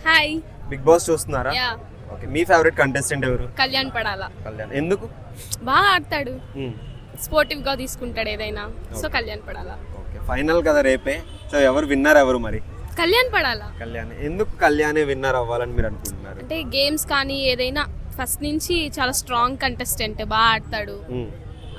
Hi. Big boss చూస్తున్నారా? Yeah. Okay, మీ favourite contestant ఎవరు? కళ్యాణ్ పడాలా. కళ్యాణ్. ఎందుకు? బాగా ఆడతాడు, స్పోర్టివ్ గా తీసుకుంటాడు ఏదైనా. సో కళ్యాణ్ పడాలా. ఓకే, ఫైనల్ కదా రేపే. సో ఎవరు విన్నర్ ఎవరు మరి? కళ్యాణ్ పడాలా. కళ్యాణ్. ఎందుకు కళ్యాణే విన్నర్ అవ్వాలని మీరు అనుకుంటున్నారు? అంటే గేమ్స్ కానీ ఏదైనా ఫస్ట్ నుంచి చాలా స్ట్రాంగ్ కంటెస్టెంట్, బాగా ఆడతాడు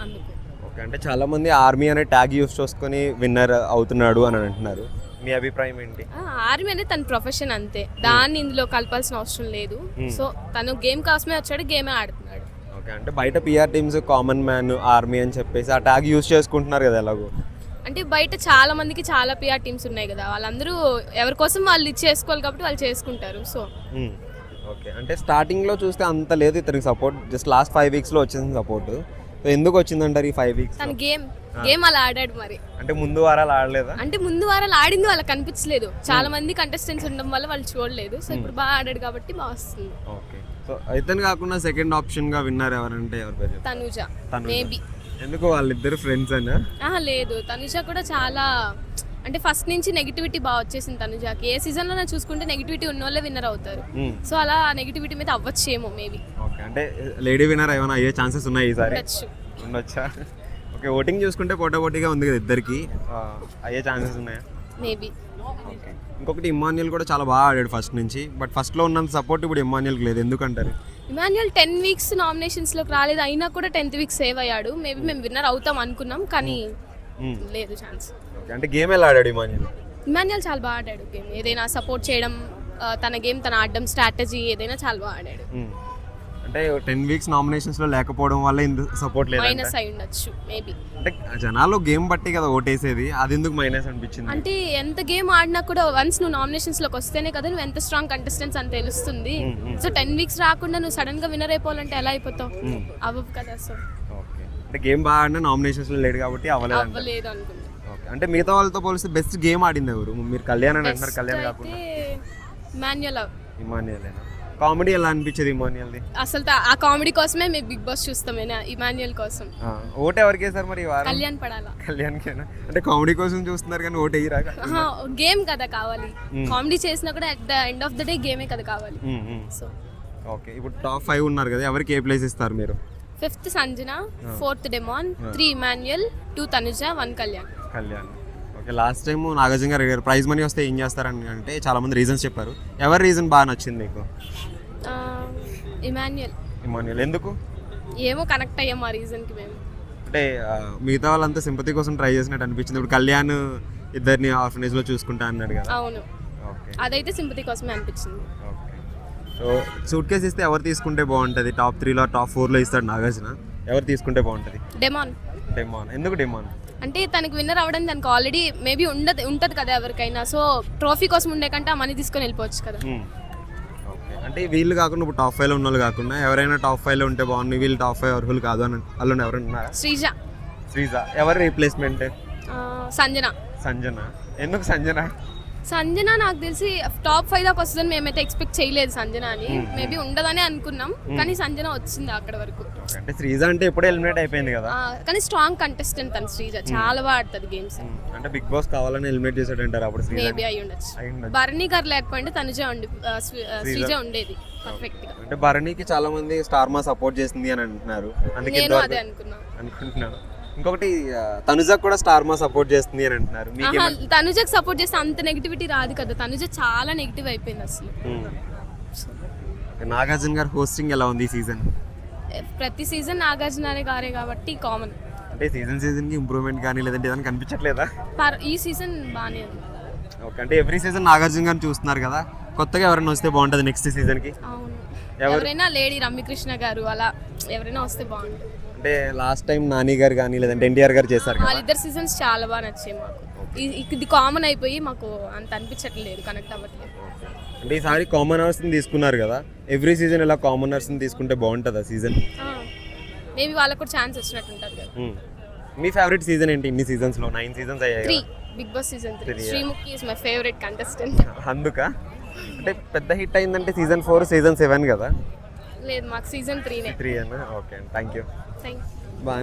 అందుకు. ఓకే, అంటే చాలా మంది ఆర్మీ అనే ట్యాగ్ యూస్ చేసుకొని విన్నర్ అవుతున్నాడు అని అంటున్నారు. మీ అభిప్రాయం ఏంటి? ఆర్మీ అనేది తన ప్రొఫెషన్ అంతే, దాన్ని ఇందులో కలపాల్సిన అవసరం లేదు. సో తను గేమ్ కోసమే వచ్చాడు, గేమే ఆడుతున్నాడు. ఓకే, అంటే బయట PR teams common man army అని చెప్పేసి ఆ ట్యాగ్ యూస్ చేసుకుంటున్నారు కదా ఎలాగో. అంటే బయట చాలా మందికి చాలా పిఆర్ టీమ్స్ ఉన్నాయి కదా, వాళ్ళందరూ ఎవరి కోసం వాళ్ళు చేసుకోవాలి కాబట్టి వాళ్ళు చేసుకుంటారు. సో ఓకే, అంటే స్టార్టింగ్లో చూస్తే అంత లేదు ఇతనికి సపోర్ట్, జస్ట్ లాస్ట్ 5 వీక్స్లో వచ్చింది సపోర్ట్. సో ఎందుకు వచ్చిందంటారు ఈ 5 వీక్స్? తన గేమ్ అలా ఆడాడు మరి. అంటే ముందు వారాలు ఆడలేదా? అంటే ముందు వారాలు ఆడింది వాళ్ళకి కనిపించలేదు, చాలా మంది కంటెస్టెంట్స్ ఉండడం వల్ల వాళ్ళు చూడలేదు. సో ఇప్పుడు బాగా ఆడాడు కాబట్టి బాగా వస్తుంది. ఓకే, సో ఇతను కాకుండా సెకండ్ ఆప్షన్ గా విన్నర్ ఎవరంటే ఎవరు పేరు? తనుజ మేబీ. ఎందుకు? వాళ్ళిద్దరు ఫ్రెండ్స్ అనా? లేదు, తనుజ కూడా చాలా అంటే ఫస్ట్ నుంచి నెగిటివిటీ బాగా వచ్చేసింది తనుజాకి. ఏ సీజన్ లో చూసుకుంటే నెగిటివిటీ ఉన్న వాళ్ళే విన్నర్ అవుతారు. సో అలా నెగిటివిటీ మీద అవ్వచ్చేమో మేబీ. ఓకే, అంటే లేడీ విన్నర్ ఏమైనా అయ్యే ఛాన్సెస్ ఉన్నాయి ఈసారి? ఉండొచ్చా? ఓకే, ఓటింగ్ చూసుకుంటే పోటాపోటీగా ఉంది కదా ఇద్దరికి, అయ్యే ఛాన్సెస్ ఉన్నాయా? మేబీ. ఓకే, ఇంకొకటి ఇమాన్యుయల్ కూడా చాలా బాగా ఆడాడు ఫస్ట్ నుంచి, బట్ ఫస్ట్లో ఉన్నంత సపోర్ట్ ఇప్పుడు ఇమాన్యుల్కి లేదు. ఎందుకంటారు? ఇమాన్యుయల్ 10 వీక్స్ నామినేషన్స్లోకి రాలేదు, అయినా కూడా 10th వీక్ సేవ్ అయ్యాడు. మేబీ మేము విన్నర్ అవుతాం అనుకున్నాం, కానీ లేదు ఛాన్స్. ఓకే, అంటే గేమ్ ఎలా ఆడాడు ఇమాన్యుల్? ఇమాన్యుయల్ చాలా బాగా ఆడాడు గేమ్, ఏదైనా సపోర్ట్ చేయడం, తన గేమ్ తన ఆడడం, స్ట్రాటజీ ఏదైనా చాలా బాగా ఆడాడు. అంటే 10 వీక్స్ నామినేషన్స్లో లేకపోవడం వల్ల ఇందుకు సపోర్ట్ లేదు, మైనస్ అయి ఉండొచ్చు మేబీ. అంటే జనాలు గేమ్ బట్టి కదా ఓటేసేది, అది ఎందుకు మైనస్ అనిపించింది? అంటే ఎంత గేమ్ ఆడినా కూడా వన్స్ నువ్వు నామినేషన్స్లోకి వస్తేనే కదా నువ్వు ఎంత స్ట్రాంగ్ కంటెస్టెంట్స్ అని తెలుస్తుంది. సో 10 వీక్స్ రాకుండా నువ్వు సడన్ గా విన్నర్ అయిపోవాలంటే ఎలా అయిపోతావు? అవ్వవు కదా. సో ఓకే, అంటే గేమ్ బాగా ఆడినా నామినేషన్స్లో లేడు కాబట్టి అవ్వలేదు అనుకుంటా. ఓకే, అంటే మిగతా వాళ్ళతో పోలిస్తే బెస్ట్ గేమ్ ఆడింది ఎవరు? మీరు కళ్యాణ్ అని అంటున్నారు, కళ్యాణ్ కాకుండా ఇమాన్యుయల్. కామెడీ ఎలా అనిపించేది ఇమాన్యుయల్ది? అసలు ఆ కామెడీ కోసమే మేము బిగ్ బాస్ చూస్తాం, ఇమాన్యుయల్ కోసం. ఓటు ఎవరికి వేసారు మరి? కళ్యాణ్ పడాలా. కళ్యాణ్కేనా? అంటే కామెడీ కోసం చూస్తున్నారు కానీ ఓటు వేయరా? గేమ్ కదా కావాలి, కామెడీ చేసినా కూడా at the end of the day గేమే కదా కావాలి. సో ఓకే, ఇప్పుడు టాప్ 5 ఉన్నారు కదా, ఎవరికి ఏ ప్లేస్ ఇస్తారు మీరు? 5th Sanjana, 4th demon, 3 Emmanuel, 2 Tanuja, 1 Kalyan. Okay, last time Nagarjuna గారు అడిగారు ప్రైజ్ మనీ వస్తే ఏం చేస్తారని, అంటే చాలా మంది రీజన్స్ చెప్పారు. ఎవరి రీజన్ బాగా నచ్చింది మీకు? ఇమాన్యుయల్. ఎందుకు? ఏమో కనెక్ట్ అయ్యాం ఆ రీజన్కి మేము. అంటే మిగతా వాళ్ళంతా సింపతి కోసం ట్రై చేసినట్టు అనిపించింది. ఇప్పుడు కళ్యాణ్ ఇద్దరిని ఆర్ఫనేజ్లో చూసుకుంటా అన్నాడు కదా. అవును, అదైతే సింపతి కోసమే అనిపించింది. ఓకే, సో సూట్ కేసు ఇస్తే ఎవరు తీసుకుంటే బాగుంటుంది? టాప్ 3లో టాప్ 4లో ఇస్తాడు నాగార్జున, ఎవరు తీసుకుంటే బాగుంటుంది? డెమాన్. ఎందుకు డెమాన్? అంటే తనకి విన్నర్ అవ్వడం దానికి ఆల్రెడీ మేబీ ఉంటుంది కదా ఎవరికైనా. సో ట్రోఫీ కోసం ఉండే కంటే ఆ మనీ తీసుకొని వెళ్ళిపోవచ్చు కదా. అంటే వీళ్ళు కాకుండా ఇప్పుడు టాప్ 5లో ఉన్న వాళ్ళు కాకుండా ఎవరైనా టాప్ 5లో ఉంటే బాగుంది, వీళ్ళు టాప్ 5 అర్హులు కాదు అని వాళ్ళు ఎవరైనా ఉన్నారా? శ్రీజ. ఎవరు రీప్లేస్మెంట్? సంజన. ఎందుకు సంజన? నాకు తెలిసి టాప్ 5 దాకా వస్తుందని మేమైతే ఎక్స్పెక్ట్ చేయలేదు సంజన అని. మేబీ ఉండదని అనుకున్నాం, కానీ సంజన వచ్చింది అక్కడ వరకు. అంటే శ్రీజ అంటే ఎప్పుడే ఎలిమినేట్ అయిపోయింది కదా, కానీ స్ట్రాంగ్ కంటెస్టెంట్ తను. శ్రీజ చాలా బాగా ఆడుతుంది గేమ్స్. అంటే బిగ్ బాస్ కావాలని ఎలిమినేట్ చేసాడంటారు అప్పుడు. మేబీ అయి ఉండొచ్చు. భరణి గారు లేకపోతే తనుజ శ్రీజ ఉండేది పర్ఫెక్ట్ గా. అంటే భరణికి చాలా మంది స్టార్ మా సపోర్ట్ చేసింది అని అంటున్నారు, అందుకే నేను అదే అనుకున్నాను. ఇంకొకటి తనుజకు కూడా స్టార్ మా సపోర్ట్ చేస్తుంది అని అంటున్నారు. తనుజకు సపోర్ట్ చేస్తే అంత నెగిటివిటీ రాదు కదా, తనుజ చాలా నెగిటివ్ అయిపోయింది అసలు. నాగార్జున గారు హోస్టింగ్ ఎలా ఉంది ఈ సీజన్? ప్రతి సీజన్ నాగార్జున గారే కాబట్టి కామన్. అంటే సీజన్ కి ఇంప్రూవ్మెంట్ కానీ లేదంటే ఏదైనా కనిపించట్లేదా? ఈ సీజన్ బాగానే ఉంది. ఓకే, అంటే ఎవ్రీ సీజన్ నాగార్జున గారిని చూస్తున్నారు కదా, కొత్తగా ఎవరైనా వస్తే బాగుంటుంది నెక్స్ట్ సీజన్ కి? అవును, ఎవరైనా లేడీ రమ్యకృష్ణ గారు అలా ఎవరైనా వస్తే బాగుంటుంది. అంటే లాస్ట్ టైం నాని గారు కానీ లేదంటే ఎన్టీఆర్ గారు చేశారు కదా, వాళ్ళిద్దరు సీజన్స్ చాలా బాగా నచ్చాయి మాకు. ఇది కామన్ అయిపోయి మాకు అంత అనిపించట్లేదు, కనెక్ట్ అవ్వట్లేదు. అంటే ఈసారి కామనర్స్ ని తీసుకున్నారు కదా, ఎవ్రీ సీజన్ ఇలా కామనర్స్ ని తీసుకుంటే బాగుంటుందా సీజన్? మేబీ వాళ్ళకు కూడా ఛాన్స్ వచ్చినట్టు ఉంటుంది కదా. మీ ఫేవరెట్ సీజన్ ఏంటి? ఇన్ని సీజన్స్ లో 9 సీజన్స్ అయ్యాయి. 3 Bigg Boss season 3. Sreemukhi is my favourite contestant. అందుక అంటే పెద్ద హిట్ అయిందంటే సీజన్ 4 సీజన్ 7 కదా? లేదు, మాకు సీజన్ 3నే. 3 అన్న. Okay, thank you. Thank you. బాగా